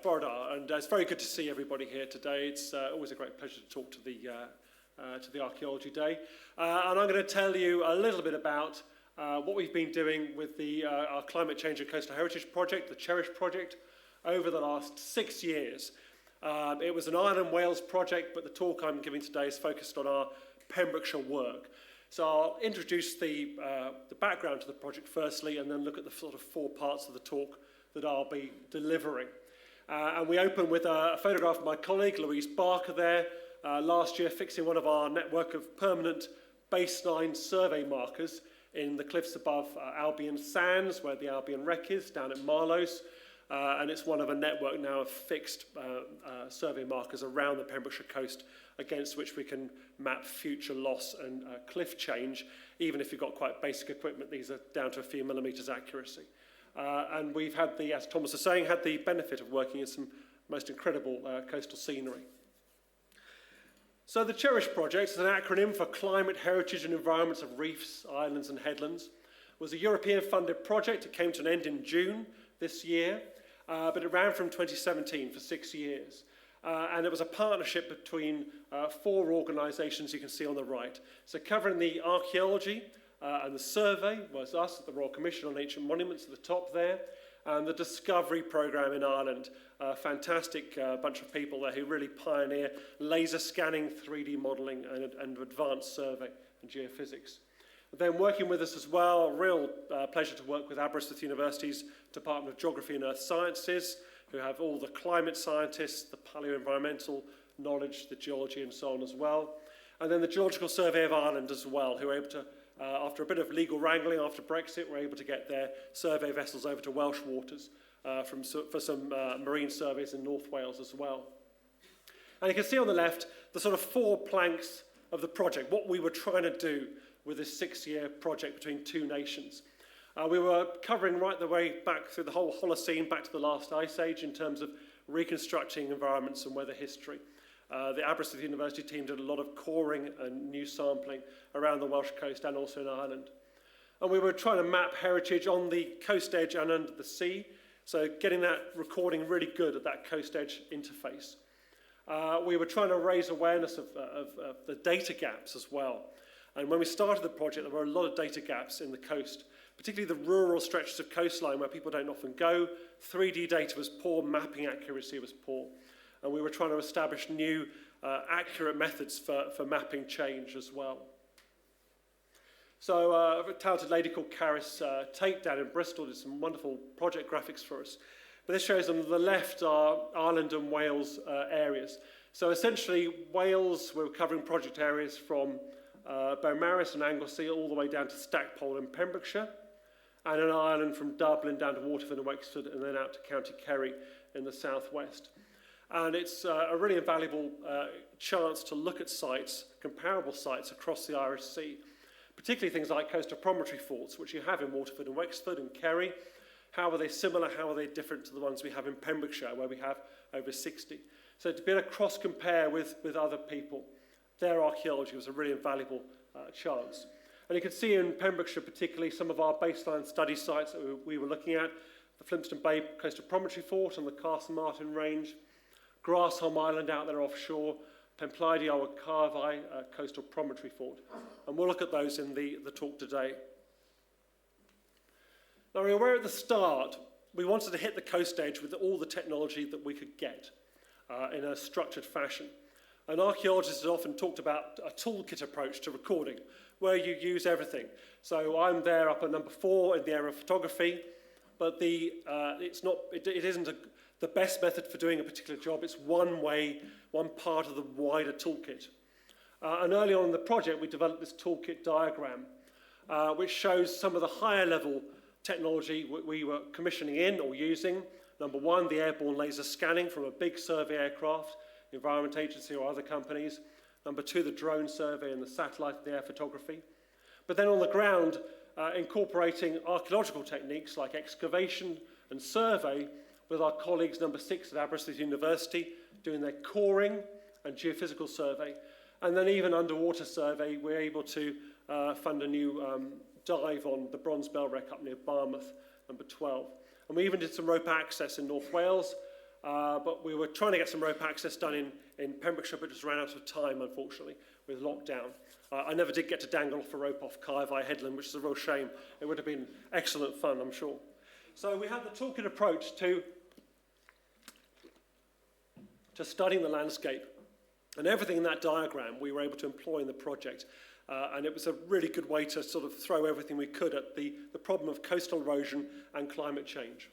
Ddiwrnod, and it's very good to see everybody here today. It's always a great pleasure to talk to the Archaeology Day. And I'm going to tell you a little bit about what we've been doing with our Climate Change and Coastal Heritage project, the CHERISH project, over the last 6 years. It was an Ireland and Wales project, but the talk I'm giving today is focused on our Pembrokeshire work. So I'll introduce the background to the project firstly, and then look at the sort of 4 parts of the talk that I'll be delivering. And we open with a photograph of my colleague, Louise Barker there, last year fixing one of our network of permanent baseline survey markers in the cliffs above Albion Sands, where the Albion wreck is, down at Marloes. And it's one of a network now of fixed survey markers around the Pembrokeshire coast against which we can map future loss and cliff change. Even if you've got quite basic equipment, these are down to a few millimetres accuracy. And we've had as Thomas was saying, had the benefit of working in some most incredible coastal scenery. So the CHERISH project is an acronym for Climate, Heritage and Environments of Reefs, Islands and Headlands. It was a European funded project. It came to an end in June this year, but it ran from 2017 for 6 years. And it was a partnership between 4 organisations you can see on the right. So covering the archaeology, and the survey was us at the Royal Commission on Ancient Monuments at the top there, and the Discovery Programme in Ireland, a fantastic bunch of people there who really pioneer laser scanning, 3D modelling and advanced survey and geophysics. Then working with us as well, a real pleasure to work with Aberystwyth University's Department of Geography and Earth Sciences, who have all the climate scientists, the paleo-environmental knowledge, the geology and so on as well. And then the Geological Survey of Ireland as well, who are able to after a bit of legal wrangling after Brexit, we're able to get their survey vessels over to Welsh waters for some marine surveys in North Wales as well. And you can see on the left the sort of 4 planks of the project, what we were trying to do with this 6-year project between 2 nations. We were covering right the way back through the whole Holocene, back to the last ice age in terms of reconstructing environments and weather history. The Aberystwyth University team did a lot of coring and new sampling around the Welsh coast and also in Ireland. And we were trying to map heritage on the coast edge and under the sea, so getting that recording really good at that coast edge interface. We were trying to raise awareness of the data gaps as well. And when we started the project, there were a lot of data gaps in the coast, particularly the rural stretches of coastline where people don't often go. 3D data was poor, mapping accuracy was poor. And we were trying to establish new, accurate methods for mapping change as well. So a talented lady called Caris Tate down in Bristol did some wonderful project graphics for us. But this shows on the left are Ireland and Wales areas. So essentially, Wales, we were covering project areas from Beaumaris and Anglesey all the way down to Stackpole in Pembrokeshire. And in Ireland from Dublin down to Waterford and Wexford and then out to County Kerry in the southwest. And it's a really invaluable chance to look at sites, comparable sites across the Irish Sea, particularly things like coastal promontory forts, which you have in Waterford and Wexford and Kerry. How are they similar? How are they different to the ones we have in Pembrokeshire, where we have over 60? So to be able to cross-compare with other people, their archaeology was a really invaluable chance. And you can see in Pembrokeshire particularly some of our baseline study sites that we were looking at, the Flintstone Bay Coastal Promontory Fort and the Castle Martin Range, Grasholm Island out there offshore, Pemplaidi Carvi Coastal Promontory Fort. And we'll look at those in the talk today. Now, we were at the start, we wanted to hit the coast edge with all the technology that we could get in a structured fashion. And archaeologists have often talked about a toolkit approach to recording, where you use everything. So I'm there up at number 4 in the area of photography, but it isn't the best method for doing a particular job. It's one way, one part of the wider toolkit. And early on in the project, we developed this toolkit diagram, which shows some of the higher level technology we were commissioning in or using. Number 1, the airborne laser scanning from a big survey aircraft, Environment Agency or other companies. Number 2, the drone survey and the satellite and the air photography. But then on the ground, incorporating archaeological techniques like excavation and survey with our colleagues, number 6 at Aberystwyth University, doing their coring and geophysical survey. And then even underwater survey, we're able to fund a new dive on the Bronze Bell wreck up near Barmouth, number 12. And we even did some rope access in North Wales, but we were trying to get some rope access done in Pembrokeshire, but just ran out of time, unfortunately, with lockdown. I never did get to dangle off a rope off Kaivi Headland, which is a real shame. It would have been excellent fun, I'm sure. So we had the toolkit approach to studying the landscape. And everything in that diagram we were able to employ in the project. And it was a really good way to sort of throw everything we could at the problem of coastal erosion and climate change.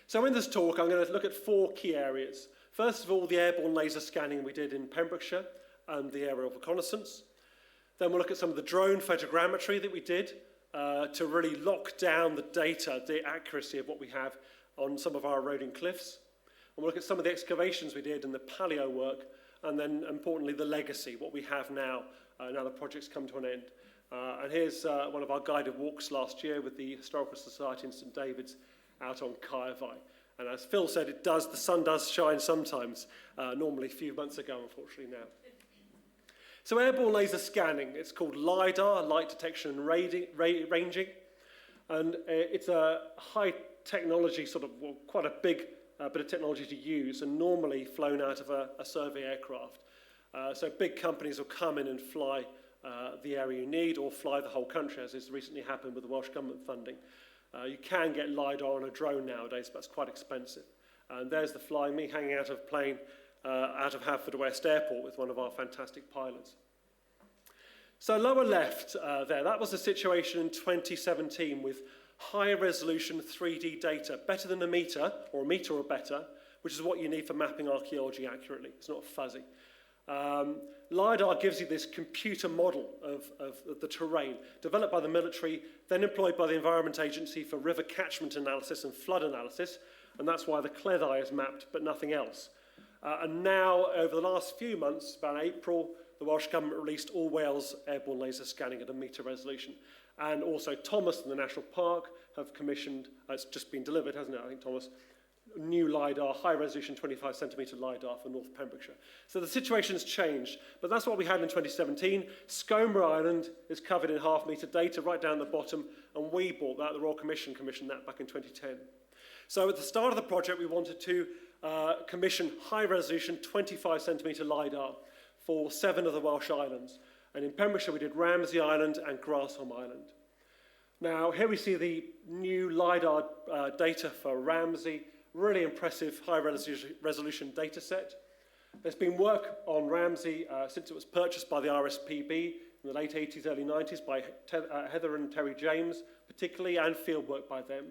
So in this talk, I'm going to look at 4 key areas. First of all, the airborne laser scanning we did in Pembrokeshire and the aerial reconnaissance. Then we'll look at some of the drone photogrammetry that we did to really lock down the data, the accuracy of what we have on some of our eroding cliffs. And we'll look at some of the excavations we did and the paleo work, and then, importantly, the legacy, what we have now, now the project's come to an end. And here's one of our guided walks last year with the Historical Society in St David's out on Kaivi. And as Phil said, the sun does shine sometimes, normally a few months ago, unfortunately, now. So airborne laser scanning, it's called LiDAR, light detection and ranging. And it's a high technology, sort of, well, quite a big bit of technology to use, and normally flown out of a survey aircraft. So big companies will come in and fly the area you need, or fly the whole country, as has recently happened with the Welsh Government funding. You can get LiDAR on a drone nowadays, but it's quite expensive. And there's the flying, me hanging out of a plane out of Haverfordwest Airport with one of our fantastic pilots. So lower left there, that was the situation in 2017 with high resolution 3D data, better than a metre or better, which is what you need for mapping archaeology accurately. It's not fuzzy. LiDAR gives you this computer model of the terrain, developed by the military, then employed by the Environment Agency for river catchment analysis and flood analysis, and that's why the Cleddau is mapped, but nothing else. And now, over the last few months, about April, the Welsh Government released all Wales airborne laser scanning at a metre resolution. And also Thomas and the National Park have commissioned, it's just been delivered, hasn't it, I think, Thomas, new LiDAR, high-resolution 25-centimetre LiDAR for North Pembrokeshire. So the situation's changed, but that's what we had in 2017. Sgwrs Island is covered in half-metre data right down the bottom, and we bought that, the Royal Commission commissioned that back in 2010. So at the start of the project, we wanted to commission high-resolution 25-centimetre LiDAR for 7 of the Welsh islands. And in Pembrokeshire, we did Ramsey Island and Grasholm Island. Now, here we see the new LiDAR data for Ramsey. Really impressive high-resolution data set. There's been work on Ramsey since it was purchased by the RSPB in the late 80s, early 90s by Heather and Terry James, particularly, and fieldwork by them.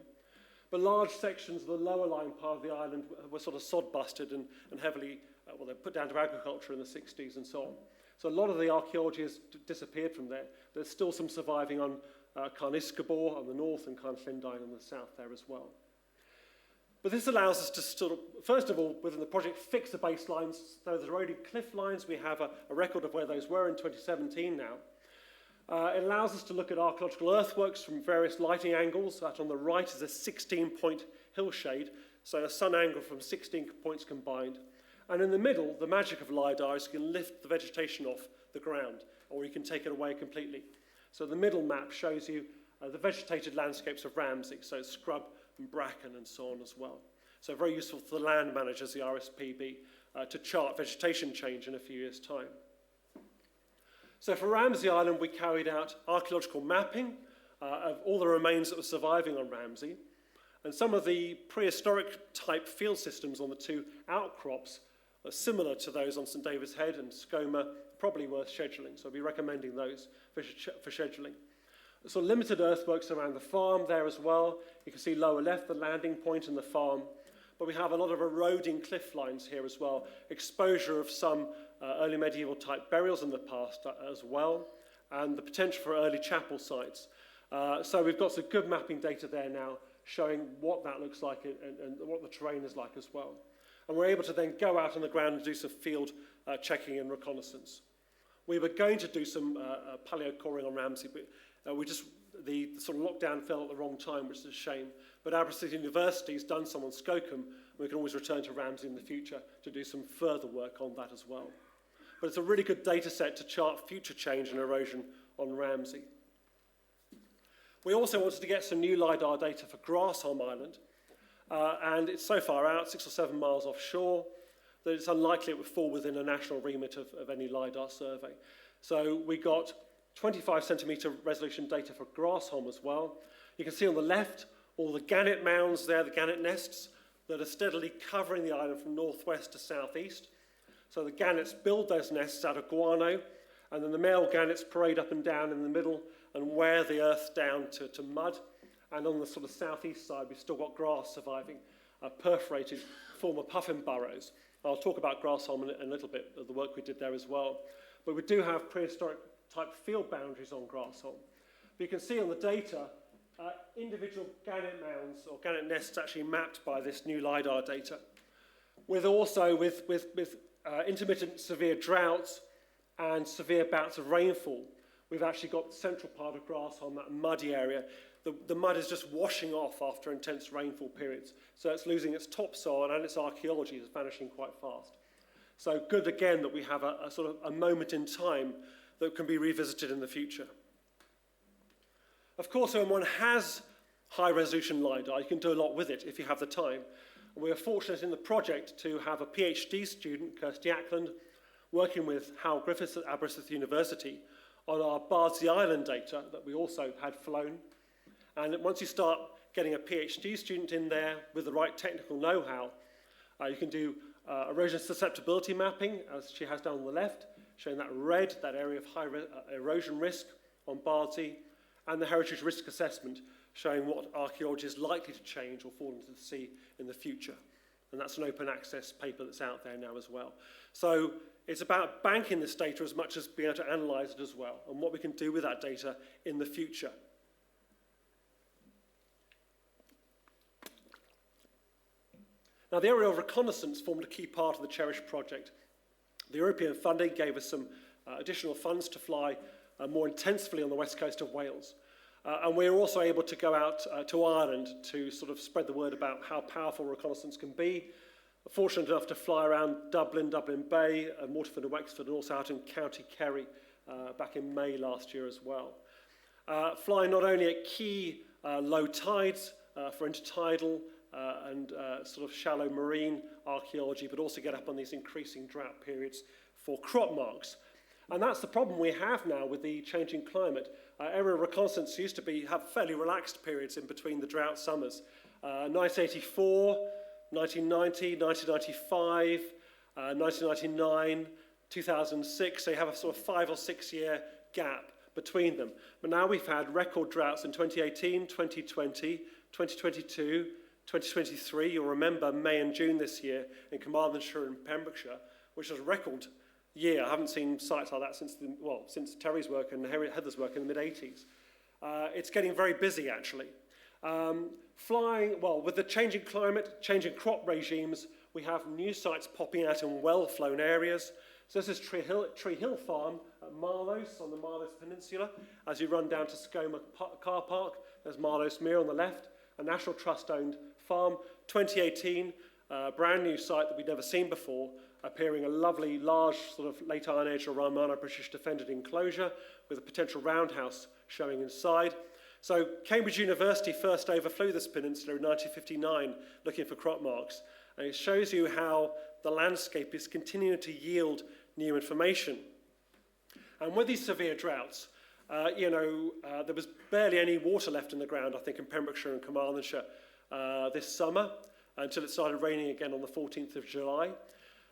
But large sections of the lower lying part of the island were sort of sod-busted and heavily, well, they put down to agriculture in the 60s and so on. So a lot of the archaeology has disappeared from there. There's still some surviving on Carniscabor on the north and Carnllyndain on the south there as well. But this allows us to sort of, first of all, within the project, fix the baselines. Those eroding cliff lines, we have a record of where those were in 2017 now. It allows us to look at archaeological earthworks from various lighting angles. That on the right is a 16-point hillshade, so a sun angle from 16 points combined. And in the middle, the magic of LiDAR is you can lift the vegetation off the ground, or you can take it away completely. So the middle map shows you the vegetated landscapes of Ramsey, so scrub and bracken and so on as well. So very useful for the land managers, the RSPB, to chart vegetation change in a few years' time. So for Ramsey Island, we carried out archaeological mapping of all the remains that were surviving on Ramsey, and some of the prehistoric type field systems on the 2 outcrops are similar to those on St David's Head and Sgwrs, probably worth scheduling, so I'll be recommending those for scheduling. So limited earthworks around the farm there as well. You can see lower left, the landing point and the farm. But we have a lot of eroding cliff lines here as well. Exposure of some early medieval type burials in the past as well. And the potential for early chapel sites. So we've got some good mapping data there now showing what that looks like and what the terrain is like as well. And we're able to then go out on the ground and do some field checking and reconnaissance. We were going to do some paleo coring on Ramsey, but the sort of lockdown fell at the wrong time, which is a shame. But Aberystwyth University has done some on Skocum, and we can always return to Ramsey in the future to do some further work on that as well. But it's a really good data set to chart future change and erosion on Ramsey. We also wanted to get some new LiDAR data for Grasholm Island. and it's so far out, 6 or 7 miles offshore, that it's unlikely it would fall within a national remit of any LiDAR survey. So we got 25 centimetre resolution data for Grassholm as well. You can see on the left all the gannet mounds there, the gannet nests, that are steadily covering the island from northwest to southeast. So the gannets build those nests out of guano, and then the male gannets parade up and down in the middle and wear the earth down to mud. And on the sort of southeast side, we've still got grass surviving, perforated former puffin burrows. I'll talk about Grassholm in a little bit of the work we did there as well. But we do have prehistoric type field boundaries on Grassholm. But you can see on the data, individual gannet mounds or gannet nests actually mapped by this new LiDAR data. With intermittent severe droughts and severe bouts of rainfall, we've actually got the central part of Grassholm, that muddy area. The mud is just washing off after intense rainfall periods. So it's losing its topsoil and its archaeology is vanishing quite fast. So good again that we have a sort of a moment in time that can be revisited in the future. Of course, when one has high-resolution LiDAR, you can do a lot with it if you have the time. We are fortunate in the project to have a PhD student, Kirsty Ackland, working with Hal Griffiths at Aberystwyth University on our Bardsey Island data that we also had flown. And once you start getting a PhD student in there with the right technical know-how, you can do erosion susceptibility mapping, as she has done on the left, showing that red, that area of high erosion risk on Bardsey, and the heritage risk assessment, showing what archaeology is likely to change or fall into the sea in the future. And that's an open access paper that's out there now as well. So it's about banking this data as much as being able to analyse it as well, and what we can do with that data in the future. Now, the aerial reconnaissance formed a key part of the CHERISH project. The European funding gave us some additional funds to fly more intensively on the west coast of Wales. And we were also able to go out to Ireland to sort of spread the word about how powerful reconnaissance can be. Fortunate enough to fly around Dublin Bay, Waterford and Wexford, and also out in County Kerry back in May last year as well. Flying not only at key low tides for intertidal and sort of shallow marine archaeology, but also get up on these increasing drought periods for crop marks. And that's the problem we have now with the changing climate. Aerial reconnaissance used to have fairly relaxed periods in between the drought summers. 1984, 1990, 1995, 1999, 2006, so you have a sort of 5 or 6 year gap between them. But now we've had record droughts in 2018, 2020, 2022, 2023. You'll remember May and June this year in Carmarthenshire and Pembrokeshire, which was a record year. I haven't seen sites like that since Terry's work and Heather's work in the mid-80s. It's getting very busy, actually. With the changing climate, changing crop regimes, we have new sites popping out in well-flown areas. So this is Tree Hill Farm at Marloes on the Marloes Peninsula. As you run down to Skoma Car Park, there's Marloes Mere on the left, a National Trust-owned farm. 2018, brand new site that we'd never seen before, appearing a lovely, large, sort of late Iron Age or Romano-British defended enclosure with a potential roundhouse showing inside. So Cambridge University first overflew this peninsula in 1959 looking for crop marks, and it shows you how the landscape is continuing to yield new information. And with these severe droughts, there was barely any water left in the ground, I think, in Pembrokeshire and Carmarthenshire this summer, until it started raining again on the 14th of July.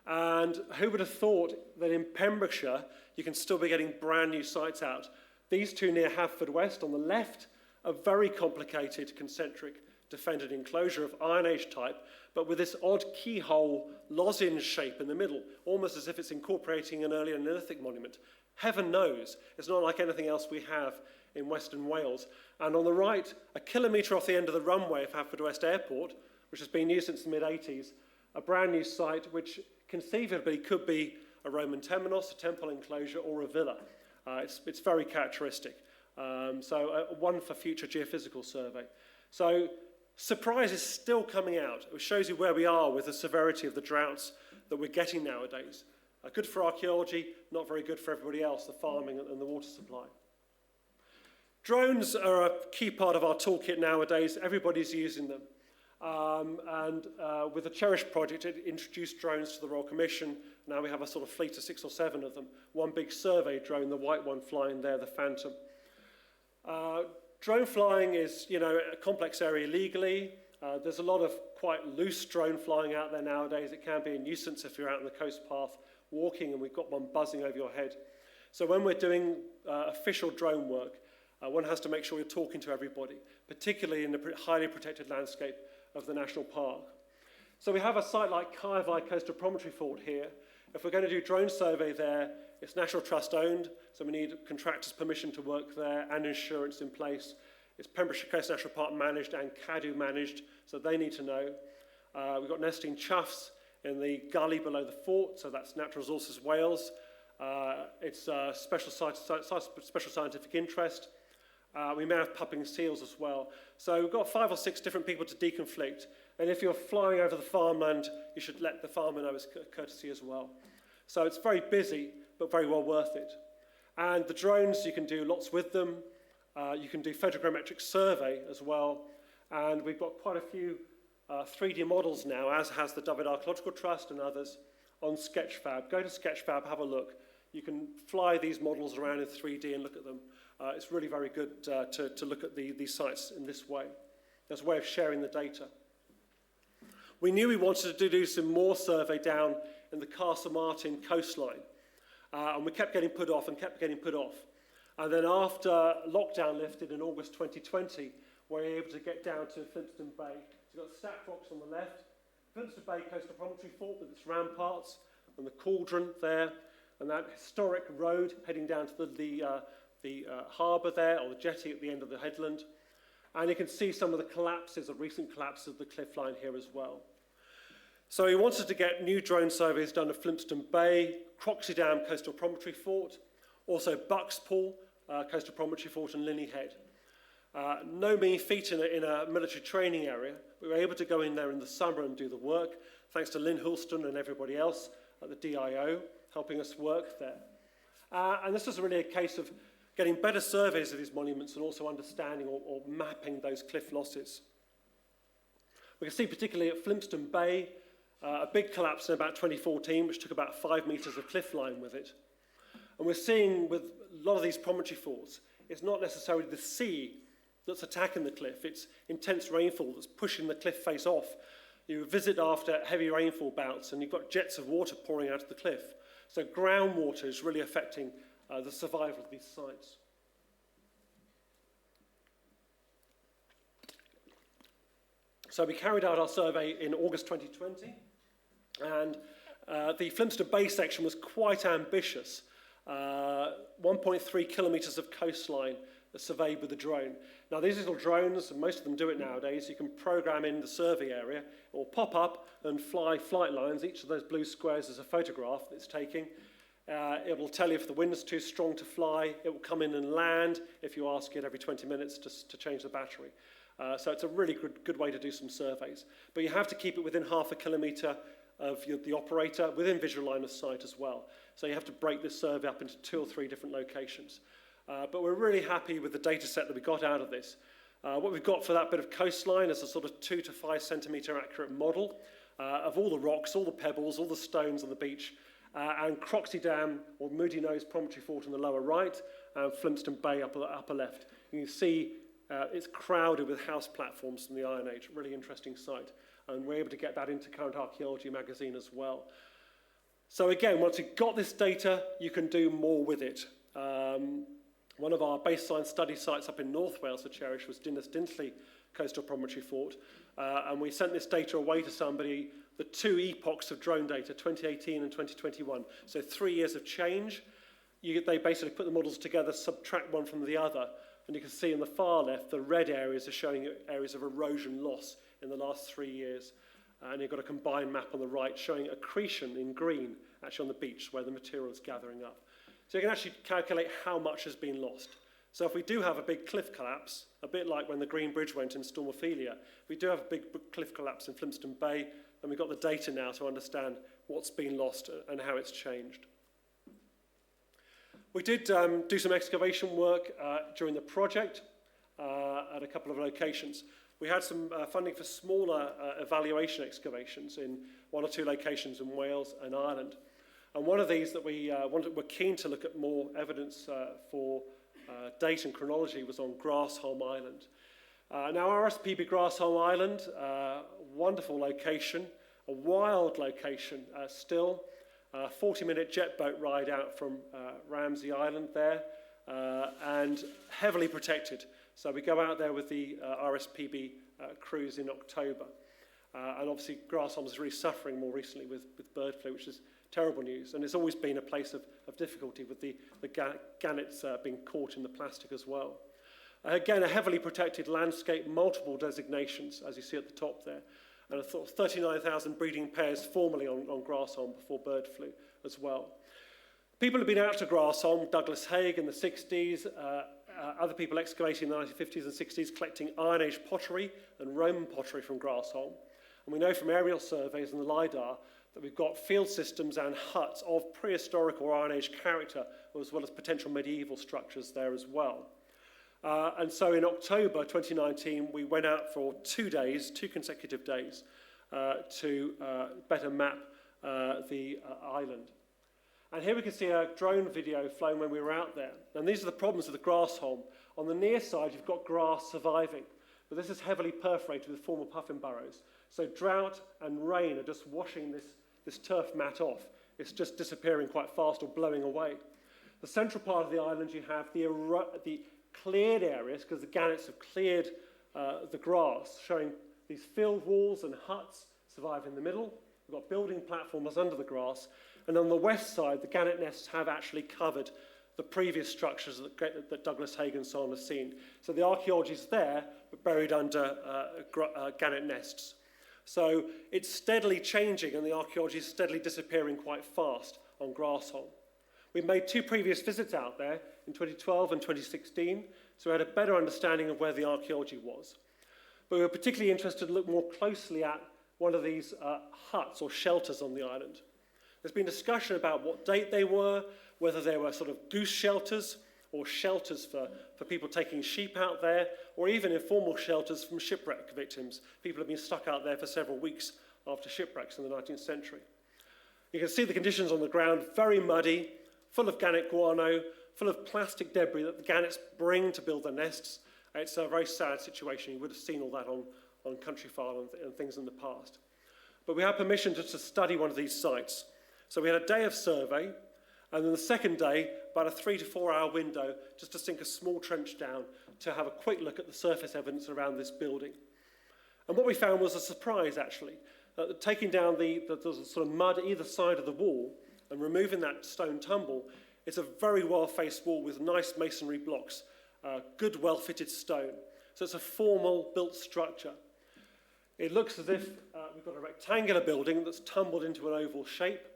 And who would have thought that in Pembrokeshire, you can still be getting brand new sites out. These two near Haverfordwest on the left, a very complicated concentric defended enclosure of Iron Age type, but with this odd keyhole lozenge shape in the middle, almost as if it's incorporating an earlier Neolithic monument. Heaven knows, it's not like anything else we have in Western Wales. And on the right, a kilometre off the end of the runway of Haverfordwest Airport, which has been used since the mid-80s, a brand new site which conceivably could be a Roman temenos, a temple enclosure, or a villa. It's very characteristic. One for future geophysical survey. So surprise is still coming out. It shows you where we are with the severity of the droughts that we're getting nowadays. Good for archaeology, not very good for everybody else, the farming and the water supply. Drones are a key part of our toolkit nowadays. Everybody's using them. With the CHERISH project, it introduced drones to the Royal Commission. Now we have a sort of fleet of 6 or 7 of them. One big survey drone, the white one flying there, the Phantom. Drone flying is, a complex area legally. There's a lot of quite loose drone flying out there nowadays. It can be a nuisance if you're out on the coast path walking and we've got one buzzing over your head. So when we're doing official drone work, one has to make sure you're talking to everybody, particularly in the highly protected landscape of the national park. So we have a site like Kaiwai Coastal Promontory Fort here. If we're going to do drone survey there, it's National Trust owned, so we need contractors' permission to work there and insurance in place. It's Pembrokeshire Coast National Park managed and CADU managed, so they need to know. We've got nesting choughs in the gully below the fort, so that's Natural Resources Wales. It's a special scientific interest. We may have pupping seals as well. So we've got 5 or 6 different people to deconflict. And if you're flying over the farmland, you should let the farmer know as courtesy as well. So it's very busy, but very well worth it. And the drones, you can do lots with them. You can do photogrammetric survey as well. And we've got quite a few 3D models now, as has the Ddiwrnod Archaeological Trust and others, on Sketchfab. Go to Sketchfab, have a look. You can fly these models around in 3D and look at them. It's really very good to look at these sites in this way. There's a way of sharing the data. We knew we wanted to do some more survey down in the Castle Martin coastline. And we kept getting put off and kept getting put off. And then after lockdown lifted in August 2020, we were able to get down to Flintstone Bay. So you've got Stack Rocks on the left, Flintstone Bay Coastal Promontory Fort with its ramparts, and the cauldron there, and that historic road heading down to the harbour there, or the jetty at the end of the headland. And you can see some of the collapses, the recent collapses of the cliff line here as well. So we wanted to get new drone surveys done at Flintstone Bay, Croxley Dam Coastal Promontory Fort, also Buckspool Coastal Promontory Fort and Linney Head. No mean feat in a military training area. We were able to go in there in the summer and do the work, thanks to Lynn Hulston and everybody else at the DIO helping us work there. And this was really a case of getting better surveys of these monuments and also understanding or mapping those cliff losses. We can see particularly at Flintstone Bay, a big collapse in about 2014, which took about 5 metres of cliff line with it. And we're seeing with a lot of these promontory forts, it's not necessarily the sea that's attacking the cliff, it's intense rainfall that's pushing the cliff face off. You visit after heavy rainfall bouts and you've got jets of water pouring out of the cliff. So groundwater is really affecting the survival of these sites. So we carried out our survey in August 2020, and the Flintstone Bay section was quite ambitious. 1.3 kilometres of coastline surveyed with a drone. Now these little drones, and most of them do it nowadays, you can program in the survey area, or pop up and fly flight lines. Each of those blue squares is a photograph that it's taking. It will tell you if the wind's too strong to fly. It will come in and land if you ask it every 20 minutes to change the battery. So it's a really good way to do some surveys. But you have to keep it within 0.5 kilometre of the operator, within visual line of sight as well. So you have to break this survey up into 2 or 3 different locations. But we're really happy with the data set that we got out of this. What we've got for that bit of coastline is a sort of 2 to 5 centimetre accurate model of all the rocks, all the pebbles, all the stones on the beach, and Croxley Dam, or Moody Nose Promontory Fort in the lower right, and Flintstone Bay upper left. You can see it's crowded with house platforms from the Iron Age. Really interesting site. And we're able to get that into Current Archaeology magazine as well. So again, once you've got this data, you can do more with it. One of our baseline study sites up in North Wales for CHERISH was Dinas Dintley Coastal Promontory Fort. And we sent this data away to somebody, the 2 epochs of drone data, 2018 and 2021. So 3 years of change. They basically put the models together, subtract one from the other. And you can see in the far left, the red areas are showing areas of erosion loss in the last 3 years. And you've got a combined map on the right showing accretion in green, actually on the beach where the material is gathering up. So you can actually calculate how much has been lost. So if we do have a big cliff collapse, a bit like when the Green Bridge went in Storm Ophelia, if we do have a big cliff collapse in Flintstone Bay, then we've got the data now to understand what's been lost and how it's changed. We did do some excavation work during the project at a couple of locations. we had some funding for smaller evaluation excavations in 1 or 2 locations in Wales and Ireland. And one of these that we're keen to look at more evidence for date and chronology was on Grassholm Island. Now, RSPB Grassholm Island, wonderful location, a wild location still, 40-minute jet boat ride out from Ramsey Island there, and heavily protected. So we go out there with the RSPB cruise in October. And obviously Grassholm is really suffering more recently with bird flu, which is terrible news. And it's always been a place of difficulty with the gannets being caught in the plastic as well. Again, a heavily protected landscape, multiple designations, as you see at the top there. And 39,000 breeding pairs formerly on Grassholm before bird flu as well. People have been out to Grassholm, Douglas Haig in the 60s, other people excavating in the 1950s and 60s, collecting Iron Age pottery and Roman pottery from Grassholm. And we know from aerial surveys and the LiDAR that we've got field systems and huts of prehistoric or Iron Age character, as well as potential medieval structures there as well. And so in October 2019, we went out for 2 days, 2 consecutive days, to better map the island. And here we can see a drone video flown when we were out there. And these are the problems with the Grassholm. On the near side, you've got grass surviving, but this is heavily perforated with former puffin burrows. So drought and rain are just washing this turf mat off. It's just disappearing quite fast or blowing away. The central part of the island, you have the cleared areas, because the gannets have cleared the grass, showing these field walls and huts survive in the middle. We've got building platforms under the grass. And on the west side, the gannet nests have actually covered the previous structures that Douglas Haig and so on have seen. So the archaeology is there, but buried under gannet nests. So it's steadily changing, and the archaeology is steadily disappearing quite fast on Grassholm. We made 2 previous visits out there in 2012 and 2016, so we had a better understanding of where the archaeology was. But we were particularly interested to look more closely at one of these huts or shelters on the island. There's been discussion about what date they were, whether they were sort of goose shelters or shelters for people taking sheep out there, or even informal shelters from shipwreck victims. People have been stuck out there for several weeks after shipwrecks in the 19th century. You can see the conditions on the ground, very muddy, full of gannet guano, full of plastic debris that the gannets bring to build their nests. It's a very sad situation. You would have seen all that on Countryfile and things in the past. But we had permission to study one of these sites. So we had a day of survey, and then the second day, about a 3 to 4 hour window, just to sink a small trench down to have a quick look at the surface evidence around this building. And what we found was a surprise, actually. Taking down the sort of mud either side of the wall and removing that stone tumble, it's a very well-faced wall with nice masonry blocks, good, well-fitted stone. So it's a formal built structure. It looks as if we've got a rectangular building that's tumbled into an oval shape.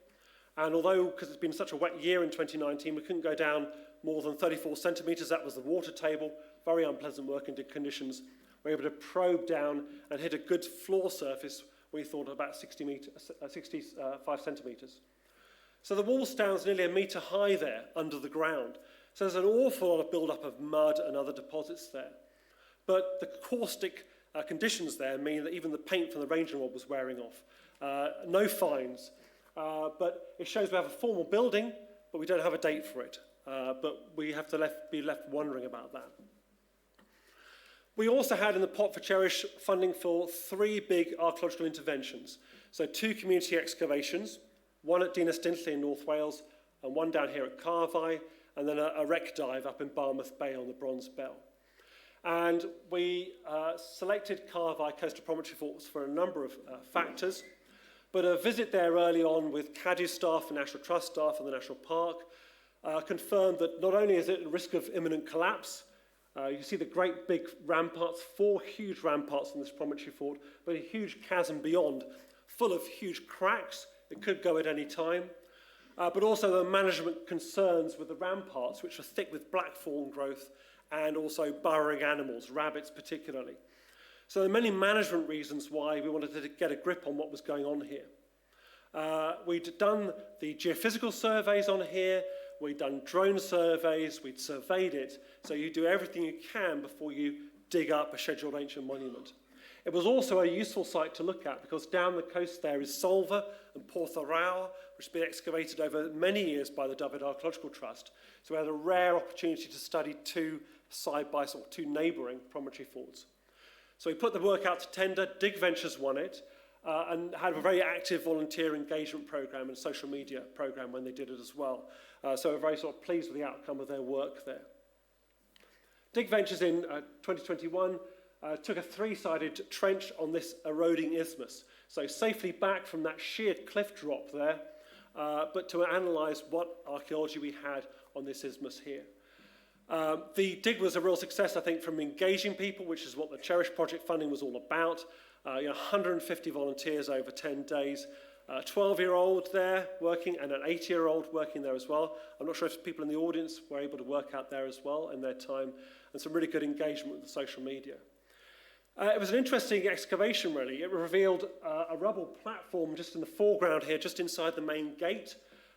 And although, because it's been such a wet year in 2019, we couldn't go down more than 34 centimetres, that was the water table, very unpleasant working conditions. We were able to probe down and hit a good floor surface, we thought about 65 centimetres. So the wall stands nearly 1 metre high there under the ground. So there's an awful lot of build-up of mud and other deposits there. But the caustic conditions there mean that even the paint from the ranging rod was wearing off. No fines. But it shows we have a formal building, but we don't have a date for it. But we have to be left wondering about that. We also had in the pot for Cherish funding for 3 big archaeological interventions. So 2 community excavations, one at Dinas Dinlley in North Wales, and one down here at Carfai, and then a wreck dive up in Barmouth Bay on the Bronze Bell. And we selected Carfai coastal promontory forts for a number of factors. But a visit there early on with CADU staff and National Trust staff and the National Park confirmed that not only is it at risk of imminent collapse, you can see the great big ramparts, 4 huge ramparts in this promontory fort, but a huge chasm beyond, full of huge cracks. It could go at any time. But also the management concerns with the ramparts, which are thick with blackthorn growth and also burrowing animals, rabbits particularly. So there are many management reasons why we wanted to get a grip on what was going on here. We'd done the geophysical surveys on here, we'd done drone surveys, we'd surveyed it, so you do everything you can before you dig up a scheduled ancient monument. It was also a useful site to look at because down the coast there is Solva and Porthoraur, which has been excavated over many years by the Ddiwrnod Archaeological Trust. So we had a rare opportunity to study two neighbouring promontory forts. So we put the work out to tender. Dig Ventures won it and had a very active volunteer engagement programme and social media programme when they did it as well. So we're very sort of pleased with the outcome of their work there. Dig Ventures in 2021 took a three-sided trench on this eroding isthmus. So safely back from that sheer cliff drop there, but to analyse what archaeology we had on this isthmus here. The dig was a real success, I think, from engaging people, which is what the Cherish project funding was all about. 150 volunteers over 10 days, a 12-year-old there working and an 8-year-old working there as well. I'm not sure if people in the audience were able to work out there as well in their time, and some really good engagement with the social media. It was an interesting excavation, really. It revealed a rubble platform just in the foreground here, just inside the main gate,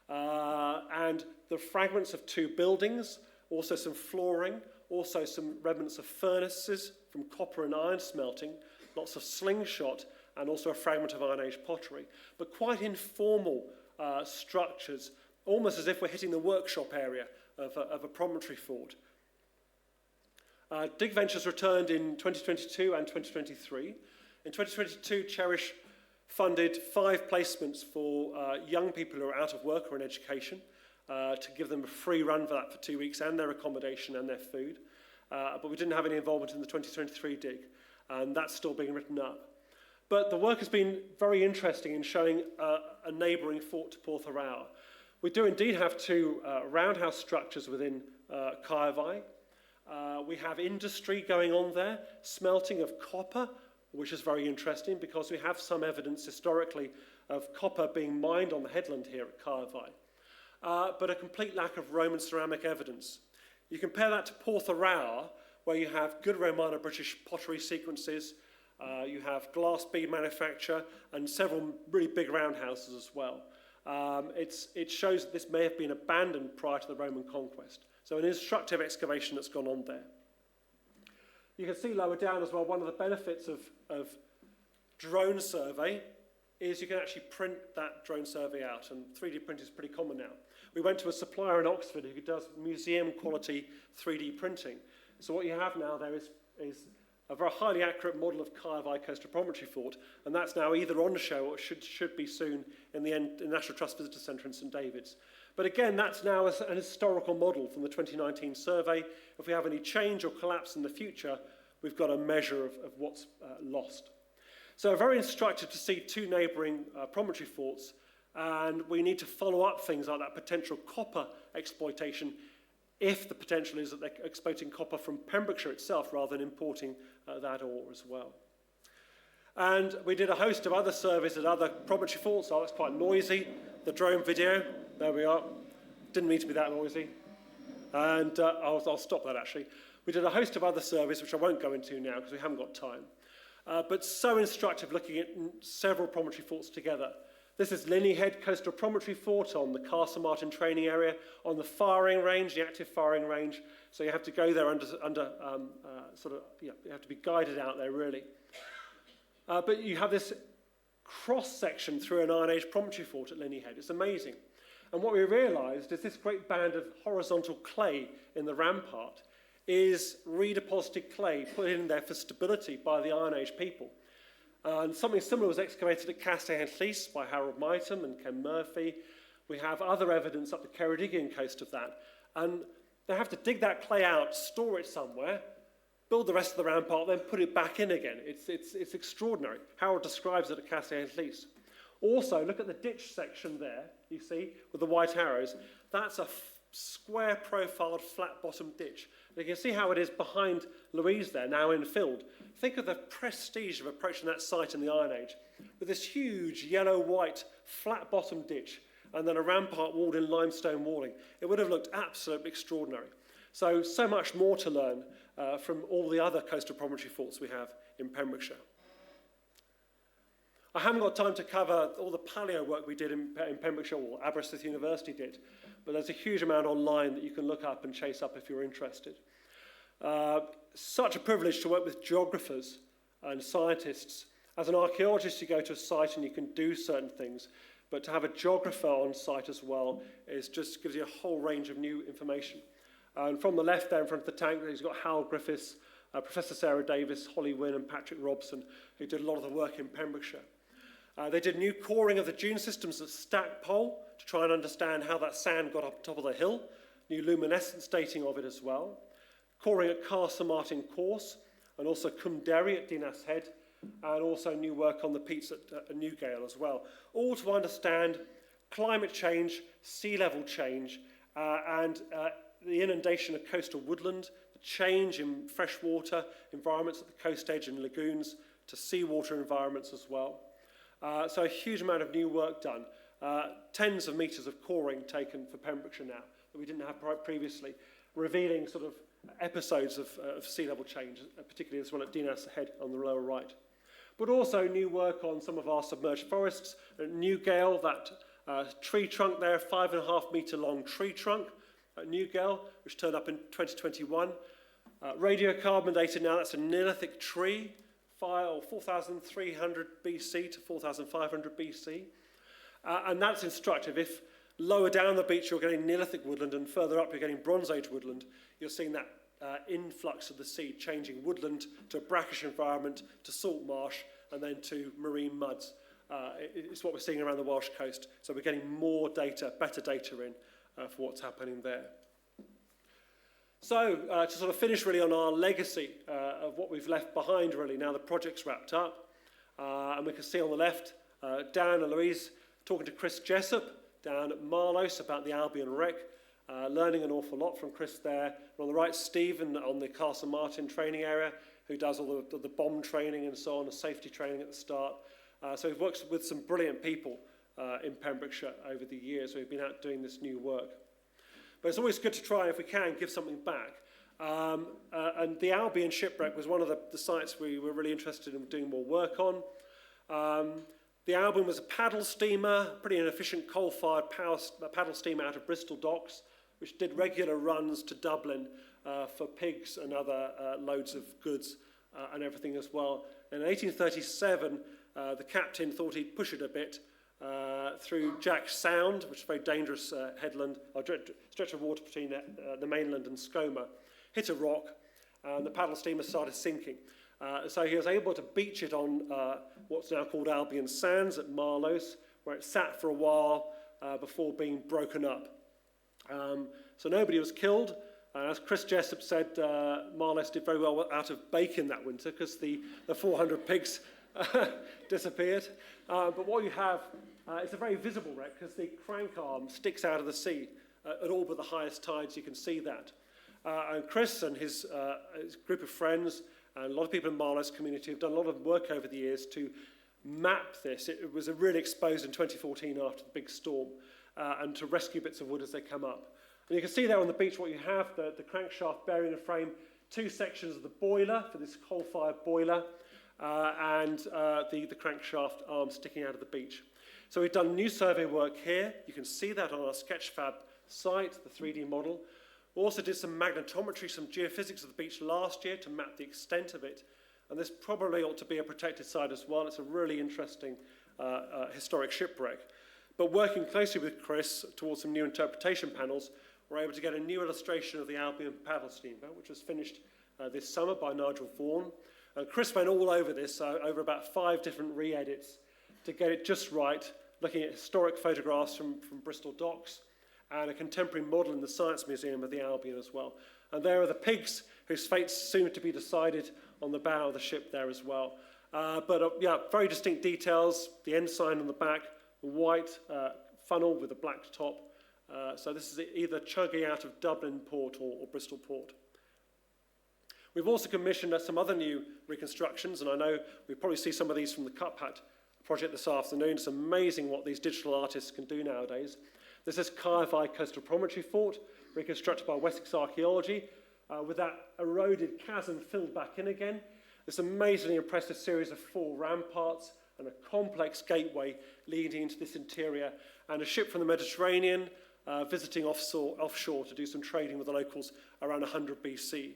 and the fragments of two buildings, also some flooring, also some remnants of furnaces from copper and iron smelting, lots of slingshot, and also a fragment of Iron Age pottery. But quite informal structures, almost as if we're hitting the workshop area of a promontory fort. Dig Ventures returned in 2022 and 2023. In 2022, Cherish funded 5 placements for young people who are out of work or in education to give them a free run for that for 2 weeks and their accommodation and their food. But we didn't have any involvement in the 2023 dig, and that's still being written up. But the work has been very interesting in showing a neighbouring fort to Porthoraur. We do indeed have 2 roundhouse structures within Caervai. We have industry going on there, smelting of copper, which is very interesting because we have some evidence historically of copper being mined on the headland here at Caervai, but a complete lack of Roman ceramic evidence. You compare that to Porthoraur, where you have good Romano-British pottery sequences, you have glass bead manufacture, and several really big roundhouses as well. It shows that this may have been abandoned prior to the Roman conquest. So an instructive excavation that's gone on there. You can see lower down as well, one of the benefits of drone survey is you can actually print that drone survey out, and 3D printing is pretty common now. We went to a supplier in Oxford who does museum quality 3D printing. So what you have now there is a very highly accurate model of Caervai Coastal Promontory Fort, and that's now either on show or should be soon in the National Trust Visitor Centre in St David's. But again, that's now an historical model from the 2019 survey. If we have any change or collapse in the future, we've got a measure of what's lost. So very instructive to see 2 neighbouring promontory forts, and we need to follow up things like that potential copper exploitation if the potential is that they're exploiting copper from Pembrokeshire itself rather than importing that ore as well. And we did a host of other surveys at other promontory forts. Oh, it's quite noisy. The drone video, there we are. Didn't mean to be that noisy. And I'll stop that actually. We did a host of other surveys, which I won't go into now because we haven't got time. But so instructive looking at several promontory forts together. This is Linneyhead Coastal Promontory Fort on the Castle Martin training area, on the firing range, the active firing range. So you have to go there you have to be guided out there really. But you have this cross-section through an Iron Age promontory fort at Linneyhead. It's amazing. And what we realised is this great band of horizontal clay in the rampart is redeposited clay put in there for stability by the Iron Age people. And something similar was excavated at Castell-en-Llys by Harold Myton and Ken Murphy. We have other evidence up the Ceredigion coast of that. And they have to dig that clay out, store it somewhere, build the rest of the rampart, then put it back in again. It's extraordinary. Harold describes it at Castell-en-Llys. Also, look at the ditch section there, you see, with the white arrows. That's a square profiled flat bottom ditch. And you can see how it is behind Louise there, now infilled. Think of the prestige of approaching that site in the Iron Age with this huge yellow-white flat bottom ditch and then a rampart walled in limestone walling. It would have looked absolutely extraordinary. So much more to learn from all the other coastal promontory forts we have in Pembrokeshire. I haven't got time to cover all the paleo work we did in Pembrokeshire, or Aberystwyth University did, but there's a huge amount online that you can look up and chase up if you're interested. Such a privilege to work with geographers and scientists. As an archaeologist, you go to a site and you can do certain things, but to have a geographer on site as well just gives you a whole range of new information. And from the left there in front of the tank, you've got Hal Griffiths, Professor Sarah Davis, Holly Wynne and Patrick Robson, who did a lot of the work in Pembrokeshire. They did new coring of the dune systems at Stackpole to try and understand how that sand got up top of the hill, new luminescence dating of it as well. Coring at Castle Martin Course, and also Cumderry at Dinas Head, and also new work on the peats at Newgale as well, all to understand climate change, sea level change, and the inundation of coastal woodland, the change in freshwater environments at the coast edge and lagoons to seawater environments as well. So a huge amount of new work done. Tens of metres of coring taken for Pembrokeshire now that we didn't have previously, revealing sort of episodes of sea level change, particularly this one at Dinas Head on the lower right. But also new work on some of our submerged forests. At Newgale, that tree trunk there, 5.5 metre long tree trunk at Newgale, which turned up in 2021. Radiocarbon dated now, that's a Neolithic tree, 4,300 BC to 4,500 BC. And that's instructive. If lower down the beach you're getting Neolithic woodland and further up you're getting Bronze Age woodland, you're seeing that influx of the sea changing woodland to a brackish environment, to salt marsh, and then to marine muds. It's what we're seeing around the Welsh coast. So we're getting more data, better data in for what's happening there. So to sort of finish really on our legacy of what we've left behind really, now the project's wrapped up. And we can see on the left, Dan and Louise talking to Chris Jessup down at Marlos about the Albion wreck, learning an awful lot from Chris there. And on the right, Stephen on the Castle Martin training area, who does all the bomb training and so on, the safety training at the start. So we've worked with some brilliant people in Pembrokeshire over the years. We've been out doing this new work. But it's always good to try, if we can, give something back. And the Albion shipwreck was one of the sites we were really interested in doing more work on. The Albion was a paddle steamer, pretty inefficient coal-fired paddle steamer out of Bristol docks, which did regular runs to Dublin for pigs and other loads of goods and everything as well. In 1837, the captain thought he'd push it a bit through Jack Sound, which is a very dangerous headland, or stretch of water between the mainland and Skoma, hit a rock, and the paddle steamer started sinking. So he was able to beach it on what's now called Albion Sands at Marlos, where it sat for a while before being broken up. So nobody was killed. As Chris Jessup said, Marlos did very well out of bacon that winter because the 400 pigs disappeared. But what you have is a very visible wreck because the crank arm sticks out of the sea at all but the highest tides. You can see that. And Chris and his group of friends and a lot of people in Marlo's community have done a lot of work over the years to map this. It was really exposed in 2014 after the big storm, and to rescue bits of wood as they come up. And you can see there on the beach what you have, the crankshaft bearing the frame, two sections of the boiler for this coal-fired boiler, and the crankshaft arm sticking out of the beach. So we've done new survey work here. You can see that on our Sketchfab site, the 3D model. We also did some magnetometry, some geophysics of the beach last year to map the extent of it. And this probably ought to be a protected site as well. It's a really interesting historic shipwreck. But working closely with Chris towards some new interpretation panels, we're able to get a new illustration of the Albion paddle steamer, which was finished this summer by Nigel Vaughan. And Chris went all over this, over about 5 different re-edits to get it just right, looking at historic photographs from Bristol docks, and a contemporary model in the Science Museum of the Albion as well. And there are the pigs whose fate's soon to be decided on the bow of the ship there as well. Yeah, very distinct details, the ensign on the back, the white funnel with a black top. So this is either chugging out of Dublin port or Bristol port. We've also commissioned some other new reconstructions, and I know we probably see some of these from the Cup Hut project this afternoon. It's amazing what these digital artists can do nowadays. This is Carvai Coastal Promontory Fort, reconstructed by Wessex Archaeology, with that eroded chasm filled back in again. This amazingly impressive series of 4 ramparts and a complex gateway leading into this interior, and a ship from the Mediterranean visiting offshore to do some trading with the locals around 100 BC.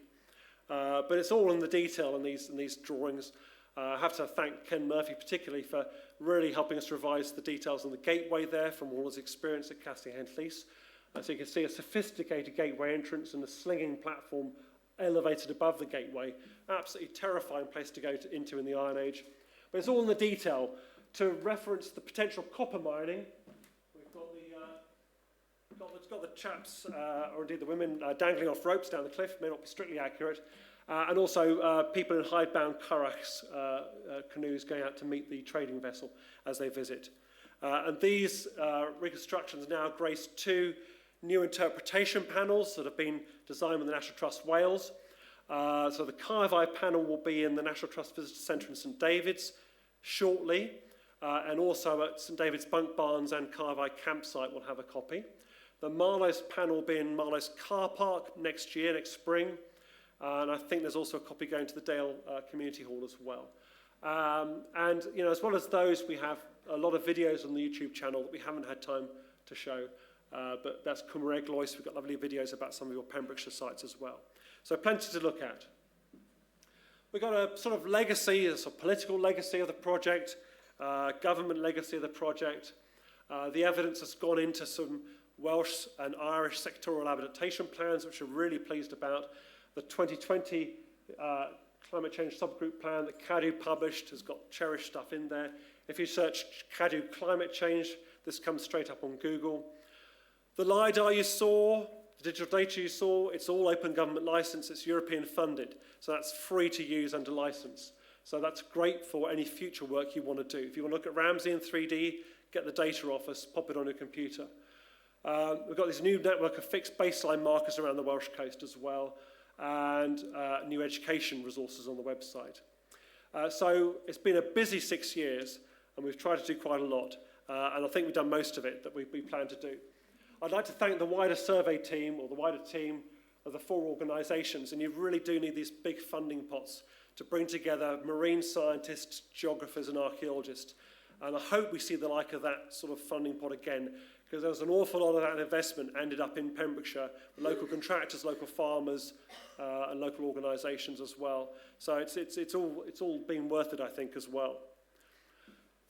But it's all in the detail in these drawings. I have to thank Ken Murphy particularly for really helping us revise the details on the gateway there from all his experience at Castell Hen Llys. So you can see a sophisticated gateway entrance and a slinging platform elevated above the gateway. Absolutely terrifying place to go into in the Iron Age. But it's all in the detail. To reference the potential copper mining, we've got the chaps, or indeed the women, dangling off ropes down the cliff. May not be strictly accurate. And also people in hidebound curraghs, canoes going out to meet the trading vessel as they visit. And these reconstructions now grace 2 new interpretation panels that have been designed with the National Trust Wales. So the Carvai panel will be in the National Trust Visitor Centre in St David's shortly, and also at St David's Bunk Barns and Carvai campsite will have a copy. The Marlowe's panel will be in Marlowe's car park next year, next spring, and I think there's also a copy going to the Dale Community Hall as well. And you know, as well as those, we have a lot of videos on the YouTube channel that we haven't had time to show. But that's Cymru Eglwys. We've got lovely videos about some of your Pembrokeshire sites as well. So plenty to look at. We've got a sort of legacy, a sort of political legacy of the project, government legacy of the project. The evidence has gone into some Welsh and Irish sectoral adaptation plans, which we're really pleased about. The 2020 climate change subgroup plan that Cadw published has got CHERISH stuff in there. If you search Cadw climate change, this comes straight up on Google. The LiDAR you saw, the digital data you saw, it's all open government license, it's European funded, so that's free to use under license. So that's great for any future work you want to do. If you want to look at Ramsey in 3D, get the data off us, pop it on your computer. We've got this new network of fixed baseline markers around the Welsh coast as well, and new education resources on the website. So it's been a busy 6 years, and we've tried to do quite a lot, and I think we've done most of it that we plan to do. I'd like to thank the wider survey team, or the wider team of the 4 organisations, and you really do need these big funding pots to bring together marine scientists, geographers and archaeologists. And I hope we see the like of that sort of funding pot again, because there was an awful lot of that investment ended up in Pembrokeshire, local contractors, local farmers, and local organisations as well. So it's all been worth it, I think, as well.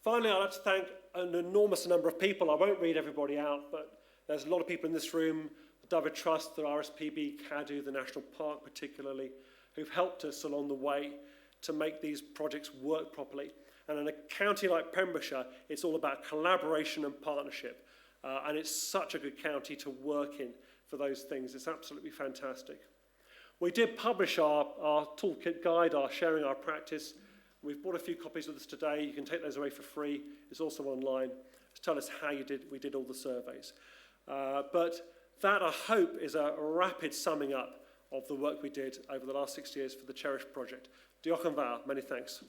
Finally, I'd like to thank an enormous number of people. I won't read everybody out, but there's a lot of people in this room, the Dyfed Trust, the RSPB, Cadw, the National Park particularly, who've helped us along the way to make these projects work properly. And in a county like Pembrokeshire, it's all about collaboration and partnership. And it's such a good county to work in for those things. It's absolutely fantastic. We did publish our toolkit guide, our sharing our practice. We've brought a few copies with us today. You can take those away for free. It's also online. Just tell us how we did all the surveys. But that, I hope, is a rapid summing up of the work we did over the last 6 years for the CHERISH project. Diolch yn fawr. Many thanks.